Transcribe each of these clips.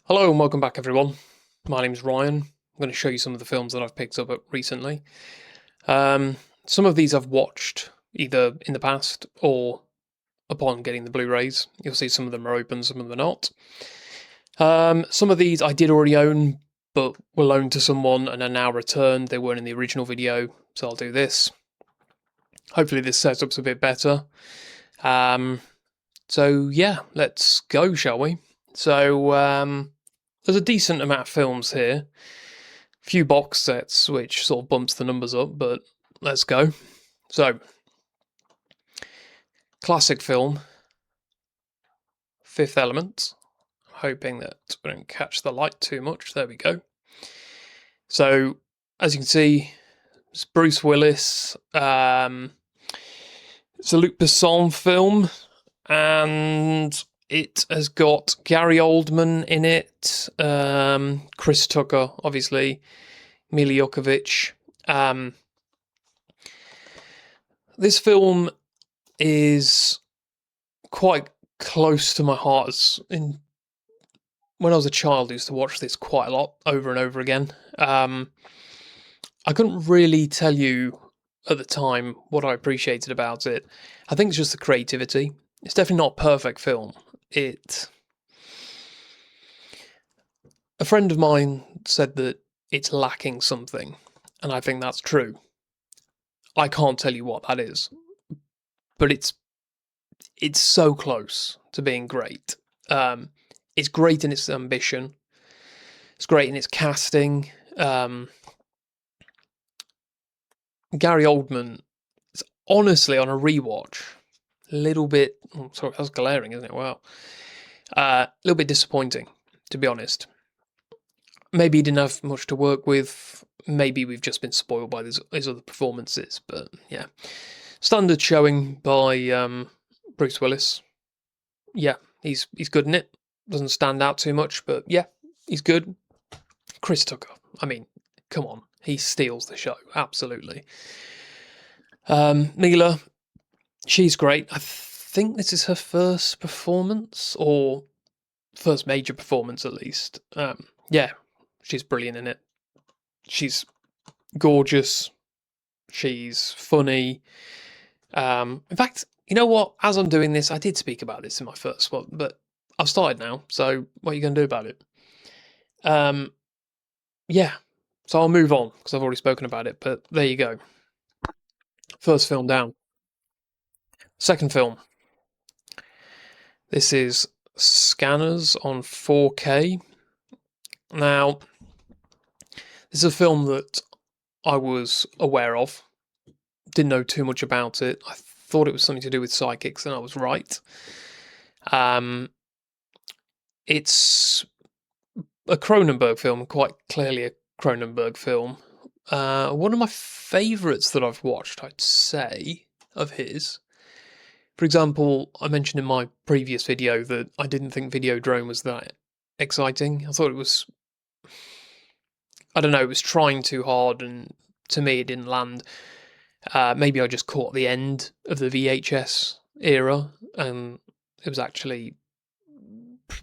Hello and welcome back, everyone. My name's Ryan. I'm going to show you some of the films that I've picked up recently. Some of these I've watched either in the past or upon getting the Blu-rays. You'll see some of them are open, some of them are not. Some of these I did already own, but were loaned to someone and are now returned. They weren't in the original video, so I'll do this. Hopefully this setup's a bit better. So yeah, let's go, shall we? So there's a decent amount of films here. Few box sets, which sort of bumps the numbers up, but let's go. So, classic film, Fifth Element. Hoping that we don't catch the light too much. There we go. So, as you can see, it's Bruce Willis. It's a Luc Besson film, and it has got Gary Oldman in it, Chris Tucker, obviously, Mila Jovovich. This film is quite close to my heart. When I was a child, I used to watch this quite a lot, over and over again. I couldn't really tell you at the time what I appreciated about it. I think it's just the creativity. It's definitely not a perfect film. A friend of mine said that it's lacking something, and I think that's true. I can't tell you what that is, but it's so close to being great. It's great in its ambition. It's great in its casting. Gary Oldman is honestly on a rewatch a little bit. Oh, sorry, that's glaring, isn't it? Wow. A little bit disappointing, to be honest. Maybe he didn't have much to work with. Maybe we've just been spoiled by his other performances. But yeah, standard showing by Bruce Willis. Yeah, he's good in it. Doesn't stand out too much, but yeah, he's good. Chris Tucker. I mean, come on, he steals the show absolutely. Mila, she's great. I think this is her first performance, or first major performance at least. Yeah, she's brilliant in it. She's gorgeous. She's funny. In fact, you know what? As I'm doing this, I did speak about this in my first one, but I've started now. So what are you going to do about it? Yeah. So I'll move on because I've already spoken about it. But there you go. First film down. Second film. This is Scanners on 4K. Now, this is a film that I was aware of. Didn't know too much about it. I thought it was something to do with psychics, and I was right. It's a Cronenberg film, quite clearly a Cronenberg film. One of my favourites that I've watched, I'd say, of his. For example, I mentioned in my previous video that I didn't think Videodrome was that exciting. I thought it was, I don't know, it was trying too hard, and to me it didn't land. Maybe I just caught the end of the VHS era, and it was actually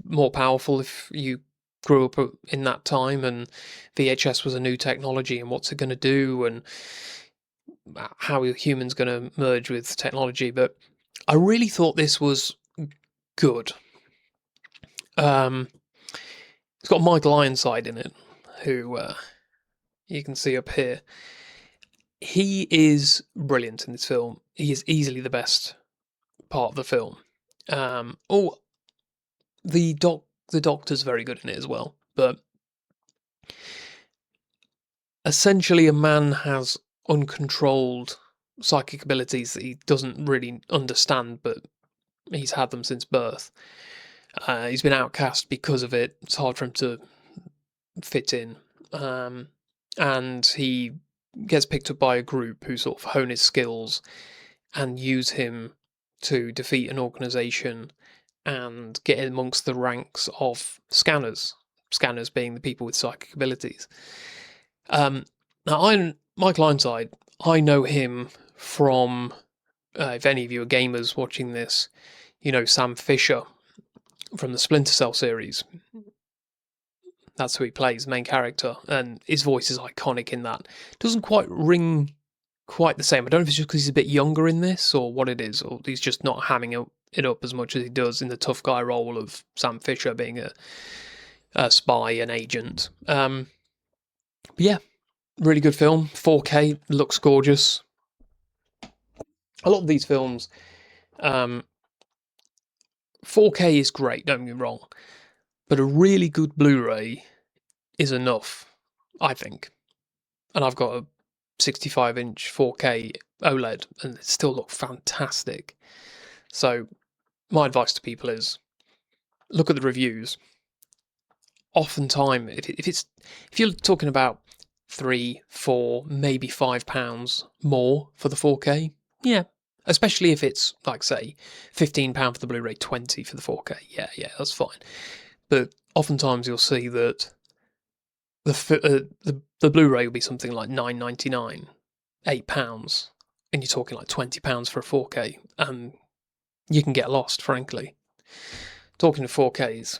more powerful if you grew up in that time, and VHS was a new technology, and what's it going to do, and how are humans going to merge with technology. But I really thought this was good. It's got Michael Ironside in it, who you can see up here. He is brilliant in this film. He is easily the best part of the film. The doctor's very good in it as well. But essentially, a man has uncontrolled psychic abilities that he doesn't really understand, but he's had them since birth. He's been outcast because of it. It's hard for him to fit in. And he gets picked up by a group who sort of hone his skills and use him to defeat an organisation and get amongst the ranks of scanners. Scanners being the people with psychic abilities. Now, Michael Ironside, I know him from, if any of you are gamers watching this, you know Sam Fisher from the Splinter Cell series. That's who he plays, the main character, and his voice is iconic in that. Doesn't quite ring quite the same. I don't know if it's just because he's a bit younger in this or what it is, or he's just not hamming it up as much as he does in the tough guy role of Sam Fisher being a spy, an agent. But yeah, really good film. 4K, looks gorgeous. A lot of these films, 4K is great, don't get me wrong, but a really good Blu-ray is enough, I think. And I've got a 65-inch 4K OLED, and it still looks fantastic. So my advice to people is look at the reviews. Oftentimes, if you're talking about £3, £4, maybe £5 more for the 4K, yeah. Especially if it's like say £15 for the Blu-ray, 20 for the 4K. Yeah, that's fine. But oftentimes you'll see that the Blu-ray will be something like £9.99, £8, and you're talking like £20 for a 4K, and you can get lost, frankly. Talking of 4Ks,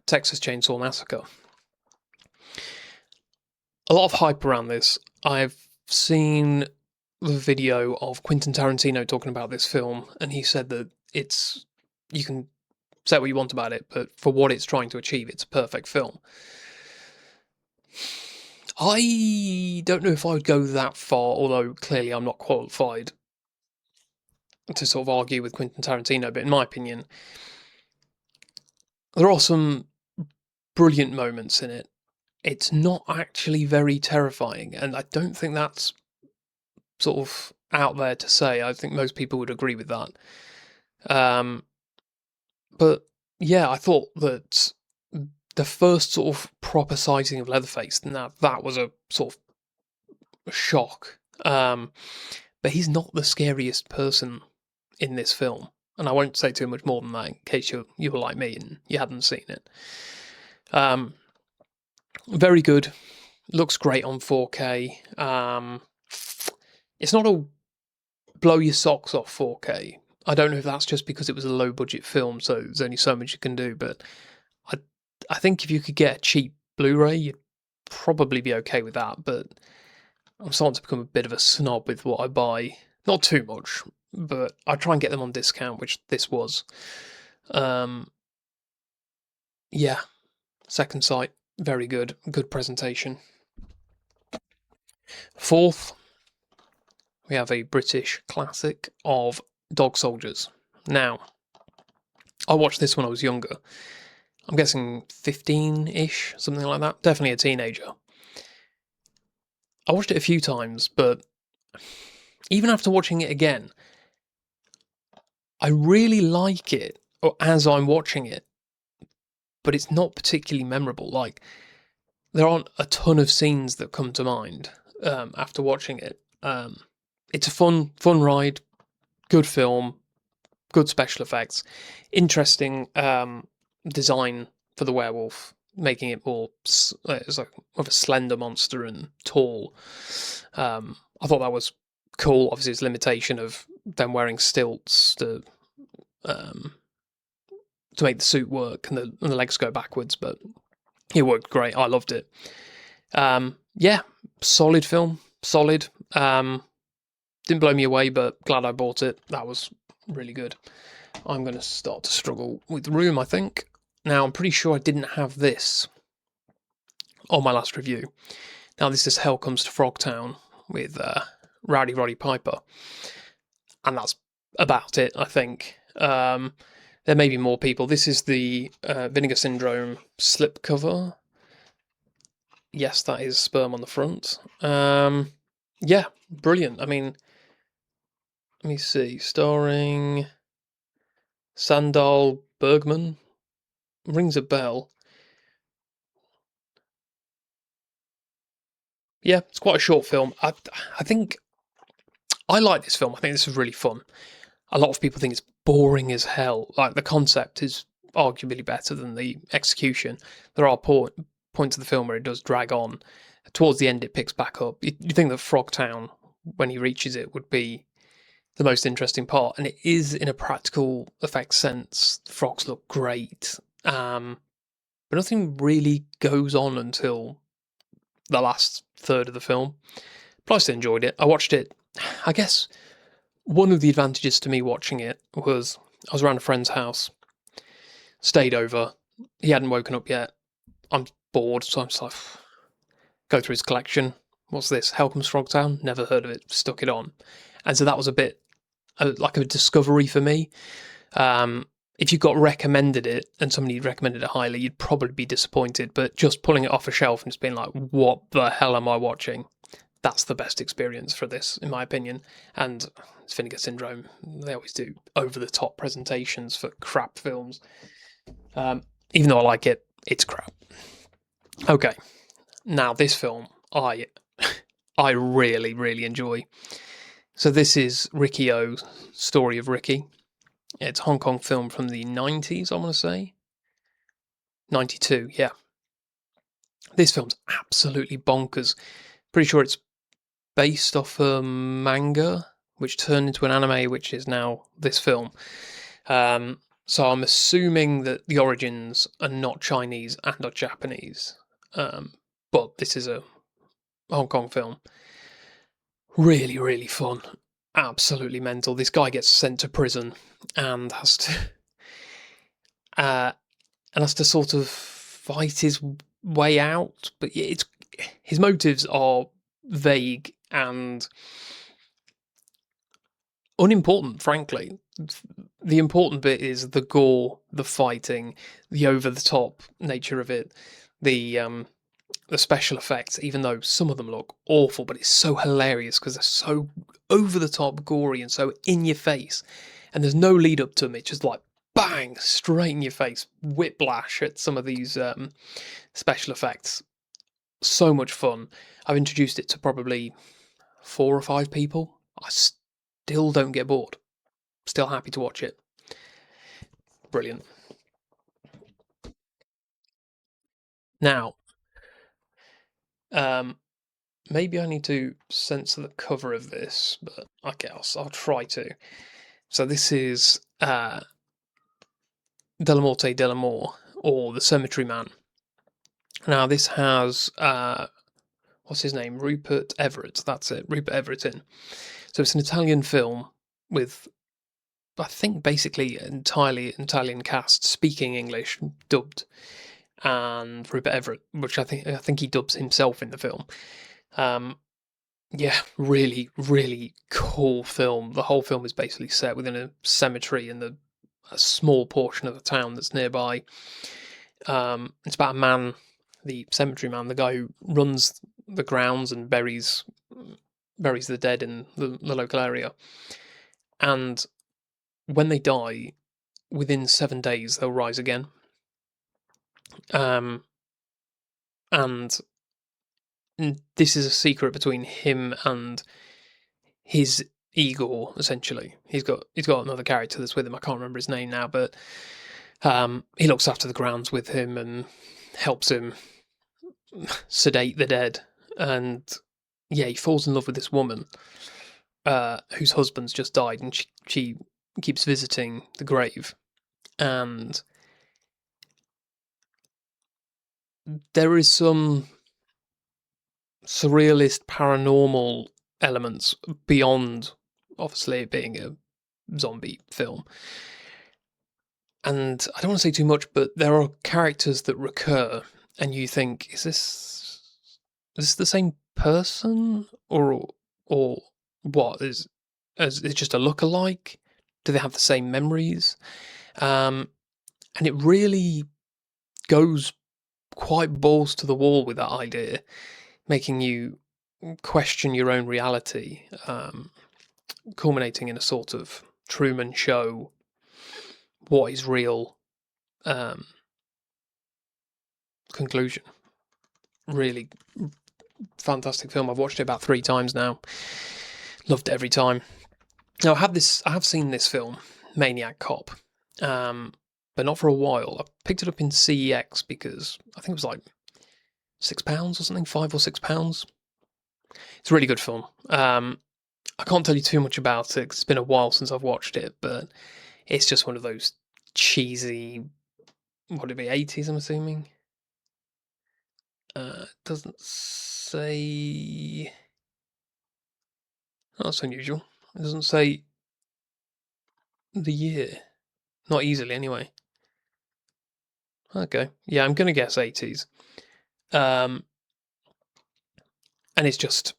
Texas Chainsaw Massacre. A lot of hype around this. I've seen the video of Quentin Tarantino talking about this film, and he said that you can say what you want about it, but for what it's trying to achieve, it's a perfect film. I don't know if I would go that far, although clearly I'm not qualified to sort of argue with Quentin Tarantino, but in my opinion, there are some brilliant moments in it. It's not actually very terrifying, and I don't think that's sort of out there to say. I think most people would agree with that. But yeah, I thought that the first sort of proper sighting of Leatherface, now that was a sort of a shock. But he's not the scariest person in this film, and I won't say too much more than that in case you were like me and you hadn't seen it. Very good, looks great on 4K. It's not a blow your socks off 4K. I don't know if that's just because it was a low budget film, so there's only so much you can do, but I think if you could get a cheap Blu-ray, you'd probably be okay with that, but I'm starting to become a bit of a snob with what I buy. Not too much, but I try and get them on discount, which this was. Yeah, Second Sight, very good. Good presentation. Fourth, we have a British classic of Dog Soldiers. Now, I watched this when I was younger. I'm guessing 15-ish, something like that. Definitely a teenager. I watched it a few times, but even after watching it again, I really like it as I'm watching it, but it's not particularly memorable. Like, there aren't a ton of scenes that come to mind after watching it. It's a fun ride, good film, good special effects, interesting design for the werewolf, making it more it's like of a slender monster and tall. I thought that was cool. Obviously, it's limitation of them wearing stilts to make the suit work and the legs go backwards, but it worked great. I loved it. Yeah, solid film, solid. Didn't blow me away, but glad I bought it. That was really good. I'm going to start to struggle with Room, I think. Now, I'm pretty sure I didn't have this on my last review. Now, this is Hell Comes to Frogtown with Rowdy Roddy Piper. And that's about it, I think. There may be more people. This is the Vinegar Syndrome slipcover. Yes, that is sperm on the front. Yeah, brilliant. I mean, let me see. Starring Sandal Bergman. Rings a bell. Yeah, it's quite a short film. I think I like this film. I think this is really fun. A lot of people think it's boring as hell. Like, the concept is arguably better than the execution. There are points of the film where it does drag on. Towards the end, it picks back up. You think that Frogtown, when he reaches it, would be the most interesting part, and it is in a practical effects sense. The frogs look great. but nothing really goes on until the last third of the film. But I still enjoyed it. I watched it. I guess one of the advantages to me watching it was I was around a friend's house, stayed over. He hadn't woken up yet. I'm bored, so I'm just like, go through his collection. What's this? Helpham's Frogtown? Never heard of it. Stuck it on. And so that was a bit like a discovery for me. If you got recommended it and somebody recommended it highly, you'd probably be disappointed. But just pulling it off a shelf and just being like, what the hell am I watching? That's the best experience for this, in my opinion. And it's Vinegar Syndrome. They always do over the top presentations for crap films. Even though I like it, it's crap. Okay, now this film I really really enjoy. So this is Ricky O's Story of Ricky. It's a Hong Kong film from the 90s, I want to say. 92, yeah. This film's absolutely bonkers. Pretty sure it's based off a manga, which turned into an anime, which is now this film. So I'm assuming that the origins are not Chinese and are Japanese. But this is a Hong Kong film. Really, really fun. Absolutely mental. This guy gets sent to prison and has to sort of fight his way out. But it's his motives are vague and unimportant, frankly. The important bit is the gore, the fighting, the over-the-top nature of it, the special effects, even though some of them look awful, but it's so hilarious because they're so over-the-top gory and so in your face. And there's no lead up to them, it's just like bang, straight in your face, whiplash at some of these special effects. So much fun. I've introduced it to probably 4 or 5 people. I still don't get bored. Still happy to watch it. Brilliant. Now, maybe I need to censor the cover of this, but okay, I'll try to. So this is De la Morte de l'Amour, or The Cemetery Man. Now this has what's his name? Rupert Everett. That's it. Rupert Everett in. So it's an Italian film with, I think, basically entirely Italian cast speaking English, dubbed, and Rupert Everett, which I think he dubs himself in the film. Yeah, really, really cool film. The whole film is basically set within a cemetery in a small portion of the town that's nearby. It's about a man, the cemetery man, the guy who runs the grounds and buries the dead in the local area. And when they die, within 7 days they'll rise again. And this is a secret between him and his Igor, essentially. He's got another character that's with him. I can't remember his name now, but he looks after the grounds with him and helps him sedate the dead. And yeah, he falls in love with this woman whose husband's just died, and she keeps visiting the grave. And there is some surrealist, paranormal elements beyond, obviously, it being a zombie film. And I don't want to say too much, but there are characters that recur, and you think, is this the same person, or what? Is it just a look-alike? Do they have the same memories? And it really goes quite balls to the wall with that idea, making you question your own reality, culminating in a sort of Truman Show, what is real conclusion. Really fantastic film. I've watched it about 3 times now. Loved it every time. Now I have seen this film, Maniac Cop, but not for a while. I picked it up in CEX because I think it was like £6 or something, £5 or £6. It's a really good film. I can't tell you too much about it because it's been a while since I've watched it, but it's just one of those cheesy, what would it be, 80s, I'm assuming? Doesn't say. Oh, that's unusual. It doesn't say the year. Not easily, anyway. Okay. Yeah, I'm going to guess 80s. And it's just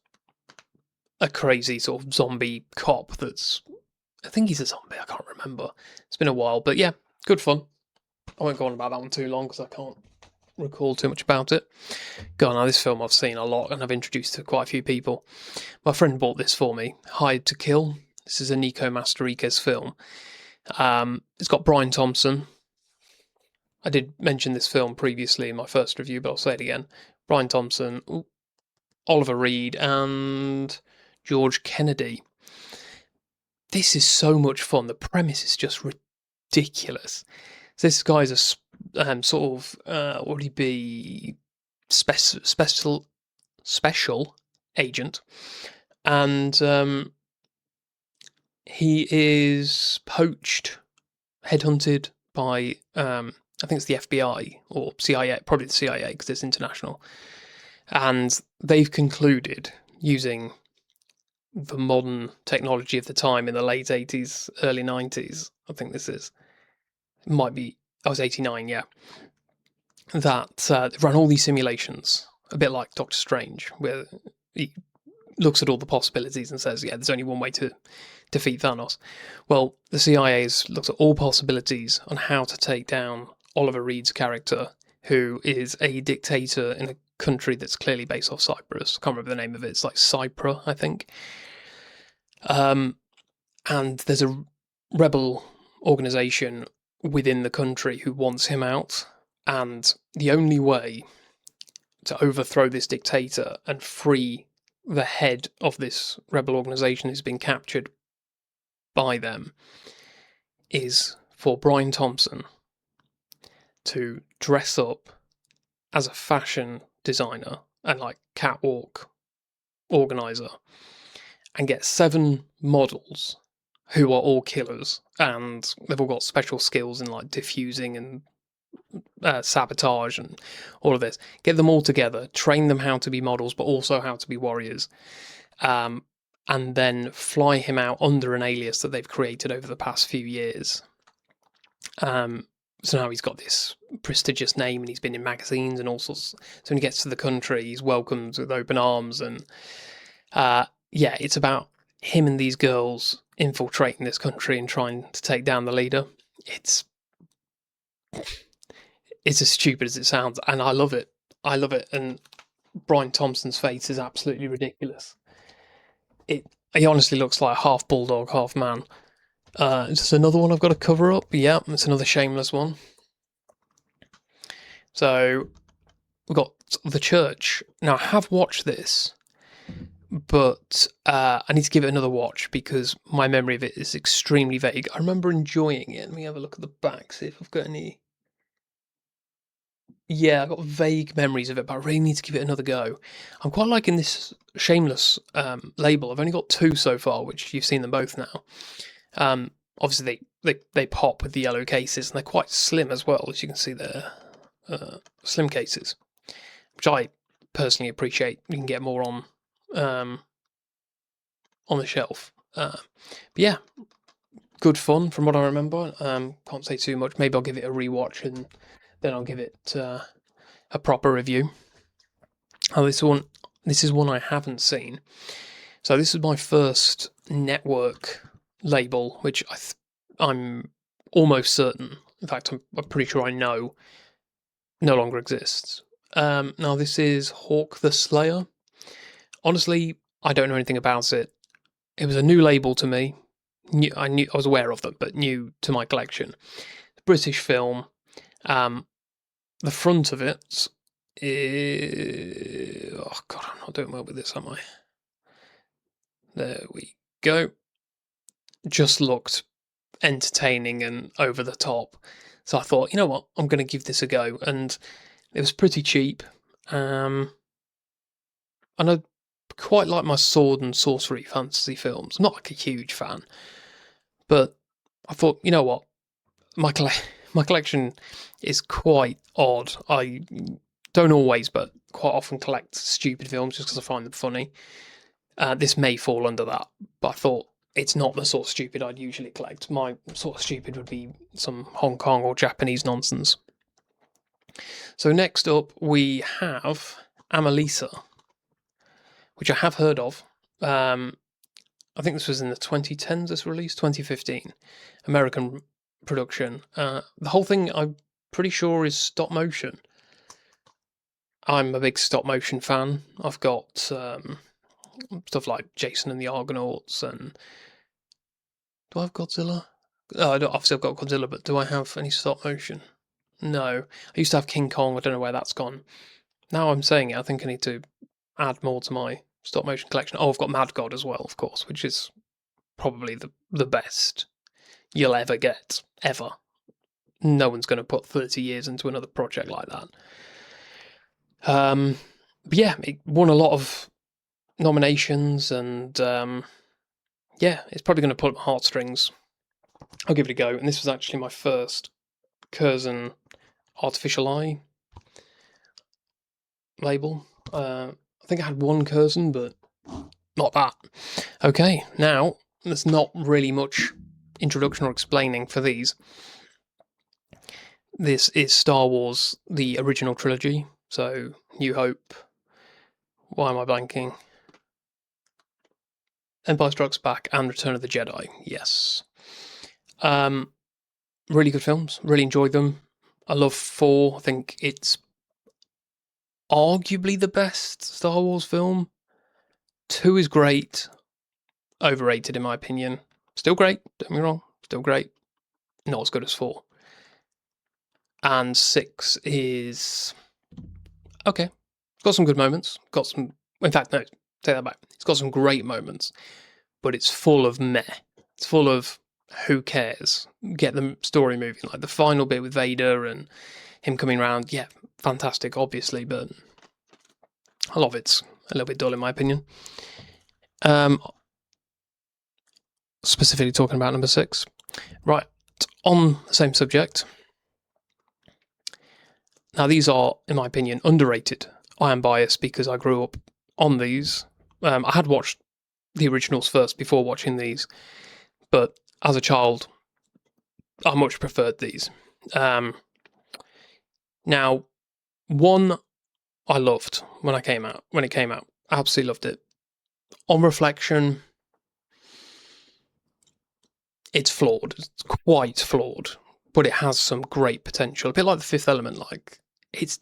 a crazy sort of zombie cop that's. I think he's a zombie, I can't remember. It's been a while, but yeah, good fun. I won't go on about that one too long because I can't recall too much about it. God, now this film I've seen a lot and I've introduced to quite a few people. My friend bought this for me, Hired to Kill. This is a Nico Mastoriquez film. It's got Brian Thompson. I did mention this film previously in my first review, but I'll say it again. Brian Thompson, Oliver Reed, and George Kennedy. This is so much fun. The premise is just ridiculous. So this guy's a sort of what would he be? Special agent, and he is poached, headhunted by I think it's the FBI or CIA, probably the CIA because it's international, and they've concluded using the modern technology of the time in the late 80s, early 90s, I think this is. It might be, I was 89, yeah. That run all these simulations, a bit like Doctor Strange, where he looks at all the possibilities and says, yeah, there's only one way to defeat Thanos. Well, the CIA's looked at all possibilities on how to take down Oliver Reed's character, who is a dictator in a country that's clearly based off Cyprus. I can't remember the name of it. It's like Cyprus, I think. And there's a rebel organization within the country who wants him out. And the only way to overthrow this dictator and free the head of this rebel organization who's been captured by them is for Brian Thompson to dress up as a fashion designer and like catwalk organizer and get 7 models who are all killers, and they've all got special skills in like diffusing and sabotage and all of this. Get them all together, train them how to be models, but also how to be warriors, and then fly him out under an alias that they've created over the past few years. So now he's got this prestigious name and he's been in magazines and all sorts. So when he gets to the country, he's welcomed with open arms. And yeah, it's about him and these girls infiltrating this country and trying to take down the leader. It's as stupid as it sounds, and I love it. I love it. And Brian Thompson's face is absolutely ridiculous. He honestly looks like half bulldog, half man. Just another one I've got to cover up. Yeah, it's another shameless one. So we've got The Church. Now, I have watched this, but I need to give it another watch because my memory of it is extremely vague. I remember enjoying it. Let me have a look at the back, see if I've got any. Yeah, I've got vague memories of it, but I really need to give it another go. I'm quite liking this Shameless label. I've only got 2 so far, which you've seen them both now. Obviously, they pop with the yellow cases, and they're quite slim as well, as you can see there. Slim cases, which I personally appreciate. You can get more on the shelf. But yeah, good fun from what I remember. Can't say too much. Maybe I'll give it a rewatch and then I'll give it a proper review. Oh, this is one I haven't seen. So this is my first network label, which I'm almost certain, in fact, I'm pretty sure I know, no longer exists. Now this is Hawk the Slayer. Honestly, I don't know anything about it. It was a new label to me. I was aware of them, but new to my collection. British film. The front of it is... Oh, God, I'm not doing well with this, am I? There we go. Just looked entertaining and over the top. So I thought, you know what, I'm going to give this a go. And it was pretty cheap. And I quite like my sword and sorcery fantasy films. Not like a huge fan. But I thought, you know what, my collection is quite odd. I don't always, but quite often collect stupid films just because I find them funny. This may fall under that, but I thought it's not the sort of stupid I'd usually collect. My sort of stupid would be some Hong Kong or Japanese nonsense. So next up we have Amalisa, which I have heard of. I think this was in the 2010s, this release, 2015. American production. The whole thing, I'm pretty sure, is stop motion. I'm a big stop motion fan. I've got stuff like Jason and the Argonauts, and do I have Godzilla? Oh, obviously I've got Godzilla, but do I have any stop motion? No. I used to have King Kong. I don't know where that's gone. Now I'm saying it, I think I need to add more to my stop motion collection. Oh, I've got Mad God as well, of course, which is probably the best you'll ever get, ever. No one's going to put 30 years into another project like that. But yeah, it won a lot of nominations, and yeah, it's probably going to pull up my heartstrings. I'll give it a go. And this was actually my first Curzon Artificial Eye label. I think I had one Curzon, but not that. Okay, now there's not really much introduction or explaining for these. This is Star Wars, the original trilogy. So, New Hope. Why am I blanking? Empire Strikes Back and Return of the Jedi. Yes. Really good films. Really enjoyed them. I love 4. I think it's arguably the best Star Wars film. 2 is great. Overrated in my opinion. Still great, don't get me wrong. Still great. Not as good as 4. And 6 is okay. It's got some good moments. Got some. In fact, no, take that back. It's got some great moments, but it's full of meh. It's full of who cares. Get the story moving. Like the final bit with Vader and him coming around. Yeah, fantastic, obviously, but a lot of it's a little bit dull in my opinion. Specifically talking about number 6. Right, on the same subject. Now, these are, in my opinion, underrated. I am biased because I grew up on these. I had watched the originals first before watching these, but as a child, I much preferred these. Now, one I loved when it came out. Absolutely loved it. On reflection, it's flawed. It's quite flawed, but it has some great potential. A bit like The Fifth Element. Like, it's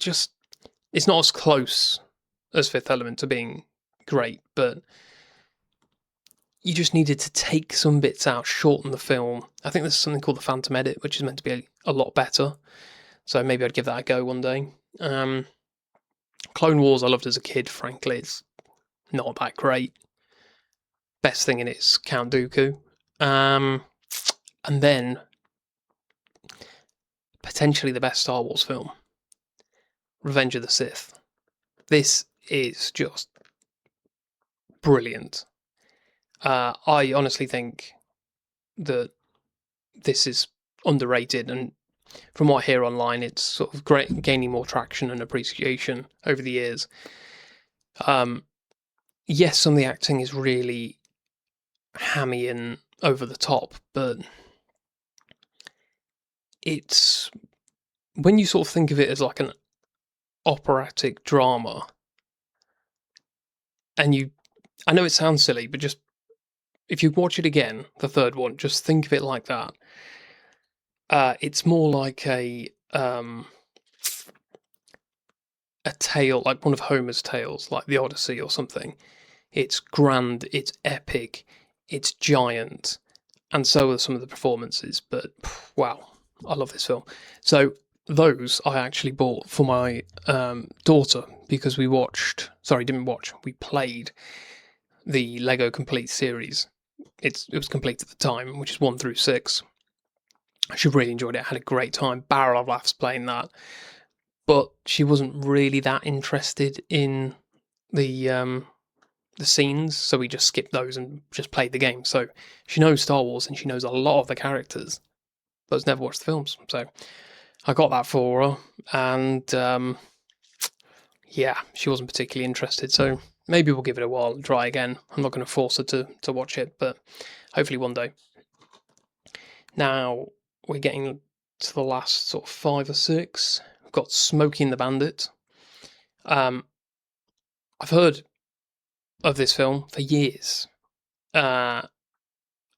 not as close as Fifth Element to being great, but you just needed to take some bits out, shorten the film. I think there's something called the Phantom Edit, which is meant to be a lot better. So maybe I'd give that a go one day. Clone Wars I loved as a kid, frankly. It's not that great. Best thing in it is Count Dooku. And then, potentially the best Star Wars film, Revenge of the Sith. This is just brilliant. I honestly think that this is underrated, and from what I hear online, it's sort of gaining more traction and appreciation over the years. Yes, some of the acting is really hammy and over the top, but it's, when you sort of think of it as like an operatic drama, and I know it sounds silly, but just if you watch it again, the third one, just think of it like that. It's more like a tale, like one of Homer's tales, like the Odyssey or something. It's grand, it's epic, it's giant, and so are some of the performances. But wow, I love this film. So those I actually bought for my daughter because we played the Lego Complete series. It was complete at the time, which is 1 through 6. She really enjoyed it. I had a great time, barrel of laughs playing that. But she wasn't really that interested in the scenes, so we just skipped those and just played the game. So she knows Star Wars and she knows a lot of the characters, but has never watched the films. So I got that for her, and yeah, she wasn't particularly interested. So maybe we'll give it a while and try again. I'm not going to force her to watch it, but hopefully one day. Now we're getting to the last sort of 5 or 6. We've got Smokey and the Bandit. I've heard of this film for years, and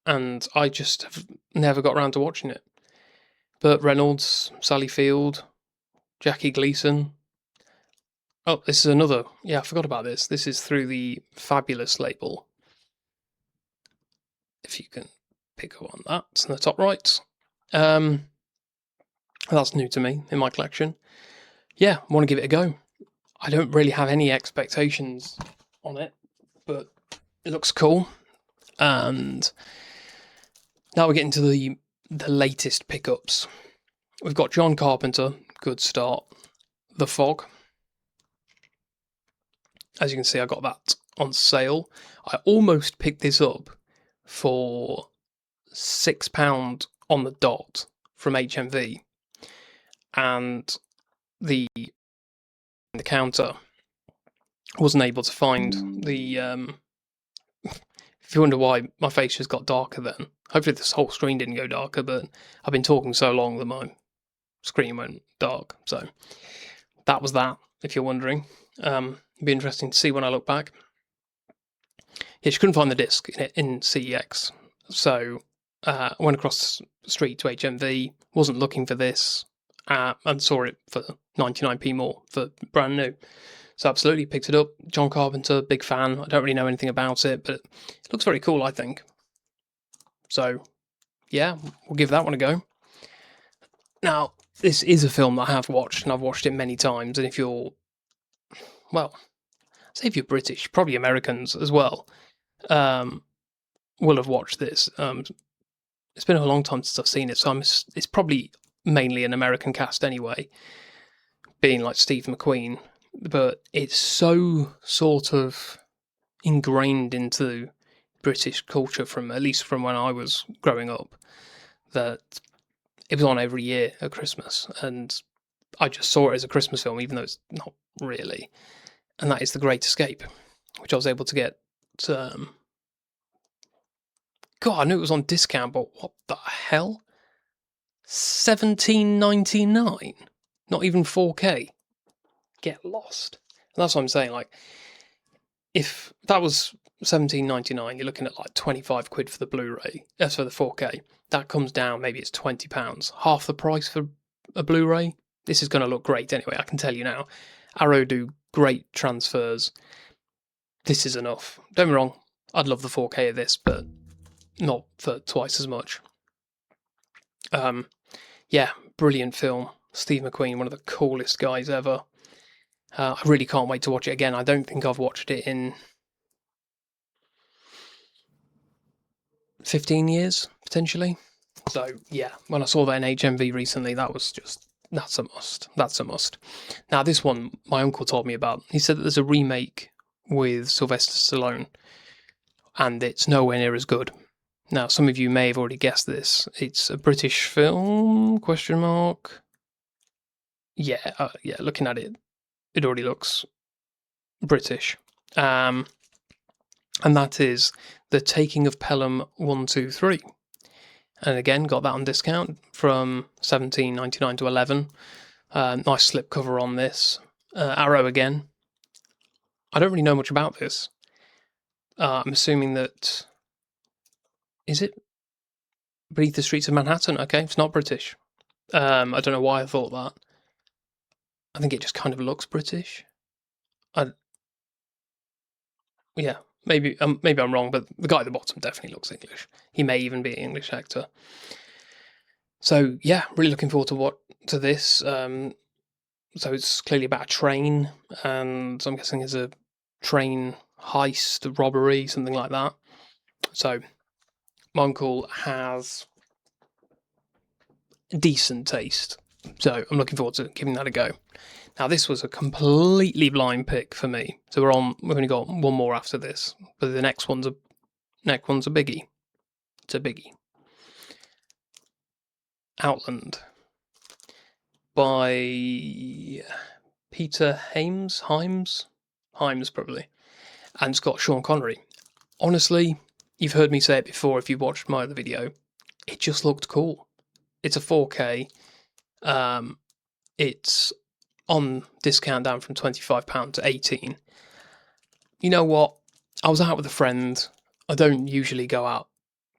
I just have never got around to watching it. Burt Reynolds, Sally Field, Jackie Gleason. Oh, this is another. Yeah, I forgot about this. This is through the Fabulous label. If you can pick up on that, it's in the top right. That's new to me in my collection. Yeah, I want to give it a go. I don't really have any expectations on it, but it looks cool. And now we're getting to the latest pickups. We've got John Carpenter, good start. The Fog. As you can see, I got that on sale. I almost picked this up for £6 on the dot from HMV, and the counter wasn't able to find the. If you wonder why my face just got darker, then hopefully this whole screen didn't go darker. But I've been talking so long that my screen went dark. So that was that. If you're wondering, it'd be interesting to see when I look back. Yeah, she couldn't find the disc in CEX, so I went across the street to HMV, wasn't looking for this, and saw it for 99p more for brand new. So absolutely picked it up. John Carpenter, big fan. I don't really know anything about it, but it looks very cool, I think. So yeah, we'll give that one a go. Now, this is a film that I have watched, and I've watched it many times, and if you're, well, say if you're British, probably Americans as well, will have watched this. It's been a long time since I've seen it, so it's probably mainly an American cast anyway, being like Steve McQueen, but it's so sort of ingrained into British culture at least from when I was growing up, that it was on every year at Christmas, and I just saw it as a Christmas film, even though it's not really. And that is The Great Escape, which I was able to get. God, I knew it was on discount, but what the hell? $17.99, not even 4K. Get lost. And that's what I'm saying. Like, if that was $17.99, you're looking at like 25 quid for the Blu-ray. That's for the 4K. That comes down. Maybe it's £20, half the price for a Blu-ray. This is going to look great anyway. I can tell you now. Arrow do great transfers. This is enough. Don't get me wrong. I'd love the 4K of this, but not for twice as much. Yeah, brilliant film. Steve McQueen, one of the coolest guys ever. I really can't wait to watch it again. I don't think I've watched it in 15 years, potentially. So, yeah, when I saw that in HMV recently, that's a must. That's a must. Now, this one, my uncle told me about. He said that there's a remake with Sylvester Stallone, and it's nowhere near as good. Now, some of you may have already guessed this. It's a British film, question mark. Yeah, looking at it, it already looks British. And that is The Taking of Pelham 123. And again, got that on discount from $17.99 to $11. Nice slipcover on this. Arrow again. I don't really know much about this. I'm assuming that... Is it Beneath the Streets of Manhattan? Okay, it's not British. I don't know why I thought that. I think it just kind of looks British. Yeah, maybe I'm wrong, but the guy at the bottom definitely looks English. He may even be an English actor. So yeah, really looking forward to this. So it's clearly about a train, and I'm guessing it's a train heist, robbery, something like that. So my uncle has decent taste, so I'm looking forward to giving that a go. Now, this was a completely blind pick for me. So we've only got one more after this, but the next one's a biggie. It's a biggie. Outland by Peter Hymes probably, and it's got Sean Connery. Honestly, you've heard me say it before if you watched my other video. It just looked cool. It's a 4K. It's on discount down from £25 to 18. You know what? I was out with a friend. I don't usually go out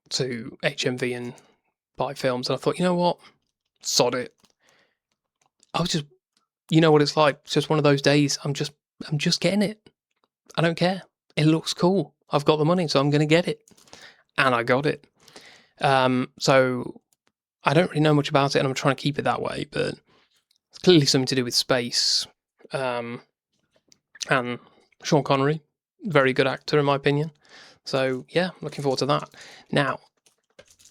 to HMV and buy films, and I thought, you know what? Sod it. I was just, you know what it's like. It's just one of those days. I'm just getting it. I don't care. It looks cool. I've got the money, so I'm going to get it, and I got it. So I don't really know much about it, and I'm trying to keep it that way. But it's clearly something to do with space, and Sean Connery, very good actor in my opinion. So yeah, looking forward to that. Now,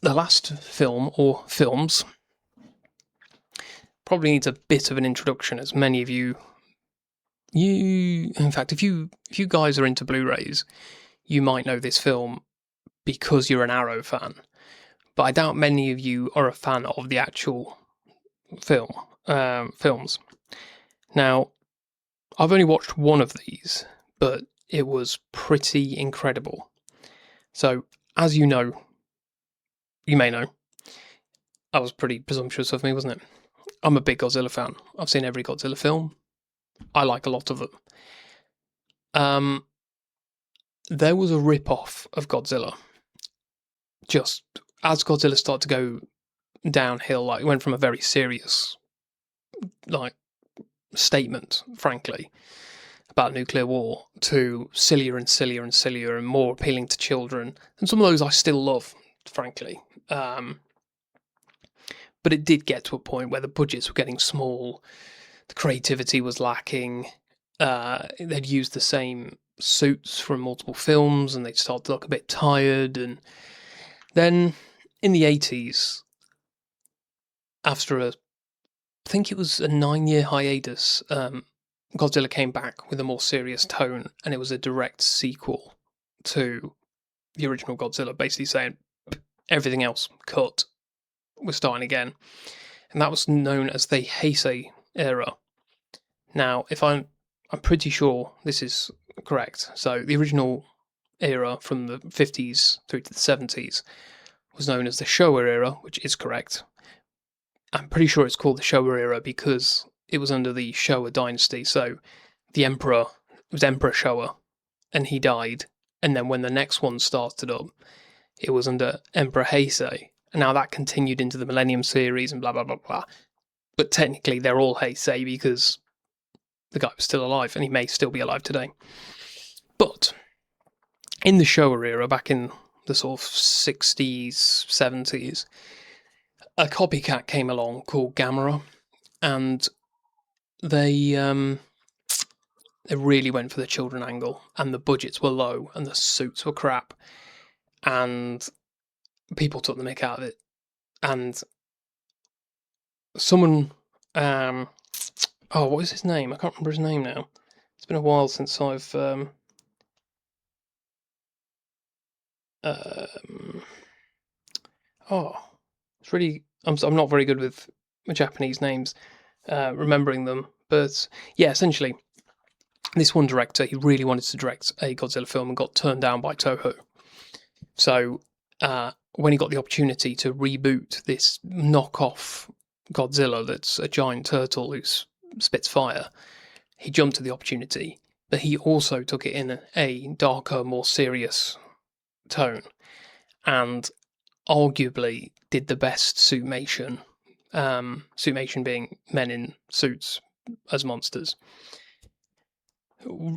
the last film or films probably needs a bit of an introduction, as many of you, in fact, if you guys are into Blu-rays, you might know this film because you're an Arrow fan. But I doubt many of you are a fan of the actual films. Now, I've only watched one of these, but it was pretty incredible. So, as you know, you may know, that was pretty presumptuous of me, wasn't it? I'm a big Godzilla fan. I've seen every Godzilla film. I like a lot of them. There was a rip-off of Godzilla. Just as Godzilla started to go downhill, like it went from a very serious, like, statement, frankly, about nuclear war to sillier and sillier and sillier and more appealing to children. And some of those I still love, frankly. But it did get to a point where the budgets were getting small, the creativity was lacking. They'd used the same suits from multiple films, and they'd start to look a bit tired. And then in the 80s, after I think it was a 9-year hiatus, Godzilla came back with a more serious tone, and it was a direct sequel to the original Godzilla, basically saying everything else cut, we're starting again. And that was known as the Heisei era. Now, if I'm pretty sure this is correct. So the original era from the 50s through to the 70s was known as the Showa era, which is correct. I'm pretty sure it's called the Showa era because it was under the Showa dynasty. So the emperor was Emperor Showa, and he died. And then when the next one started up, it was under Emperor Heisei. And now that continued into the Millennium series and blah, blah, blah, blah. But technically, they're all Heisei because the guy was still alive, and he may still be alive today. But in the Showa era, back in the sort of 60s, 70s, a copycat came along called Gamera, and they really went for the children angle, and the budgets were low, and the suits were crap, and people took the mick out of it. And someone, what was his name? I can't remember his name now. It's been a while since I've it's really, I'm not very good with Japanese names, remembering them. But yeah, essentially, this one director, he really wanted to direct a Godzilla film and got turned down by Toho. So when he got the opportunity to reboot this knockoff Godzilla that's a giant turtle who spits fire, he jumped at the opportunity. But he also took it in a darker, more serious tone, and arguably did the best suitmation. Suitmation being men in suits as monsters.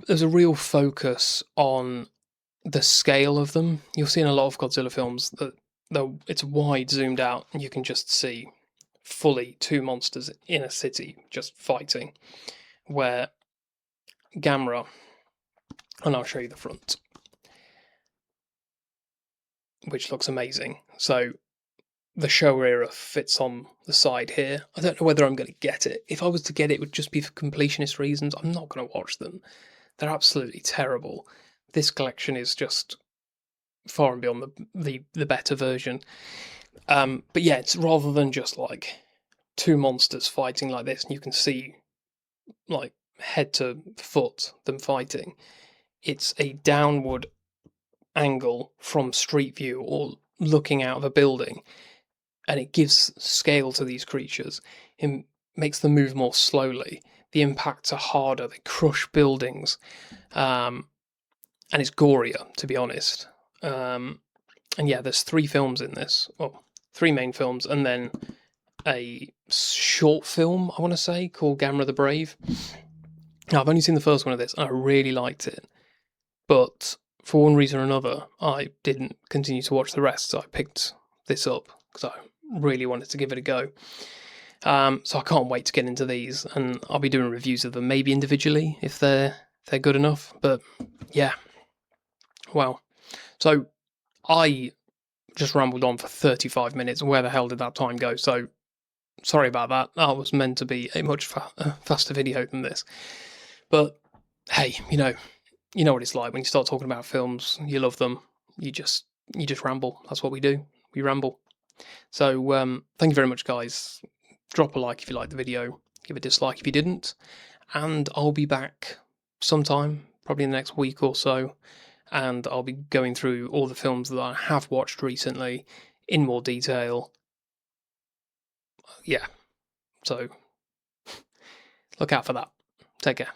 There's a real focus on the scale of them. You'll see in a lot of Godzilla films that though it's wide zoomed out, and you can just see fully two monsters in a city just fighting. Where Gamera, and I'll show you the front, which looks amazing. So the Showa era fits on the side here. I don't know whether I'm going to get it. If I was to get it, it would just be for completionist reasons. I'm not going to watch them. They're absolutely terrible. This collection is just far and beyond the better version. But yeah, it's rather than just like two monsters fighting like this, and you can see like head to foot, them fighting. It's a downward angle from street view or looking out of a building, and it gives scale to these creatures. It makes them move more slowly. The impacts are harder. They crush buildings, and it's gorier, to be honest. And yeah, there's 3 films in this. Well, 3 main films, and then a short film, I want to say, called Gamera the Brave. Now, I've only seen the first one of this, and I really liked it. But for one reason or another, I didn't continue to watch the rest, so I picked this up because I really wanted to give it a go. So I can't wait to get into these, and I'll be doing reviews of them, maybe individually if they're good enough. But yeah, wow. So I just rambled on for 35 minutes. Where the hell did that time go? So sorry about that. That was meant to be a much faster video than this. But hey, you know what it's like when you start talking about films. You love them. You just ramble. That's what we do. We ramble. So thank you very much, guys. Drop a like if you liked the video. Give a dislike if you didn't. And I'll be back sometime, probably in the next week or so. And I'll be going through all the films that I have watched recently in more detail. Yeah. So look out for that. Take care.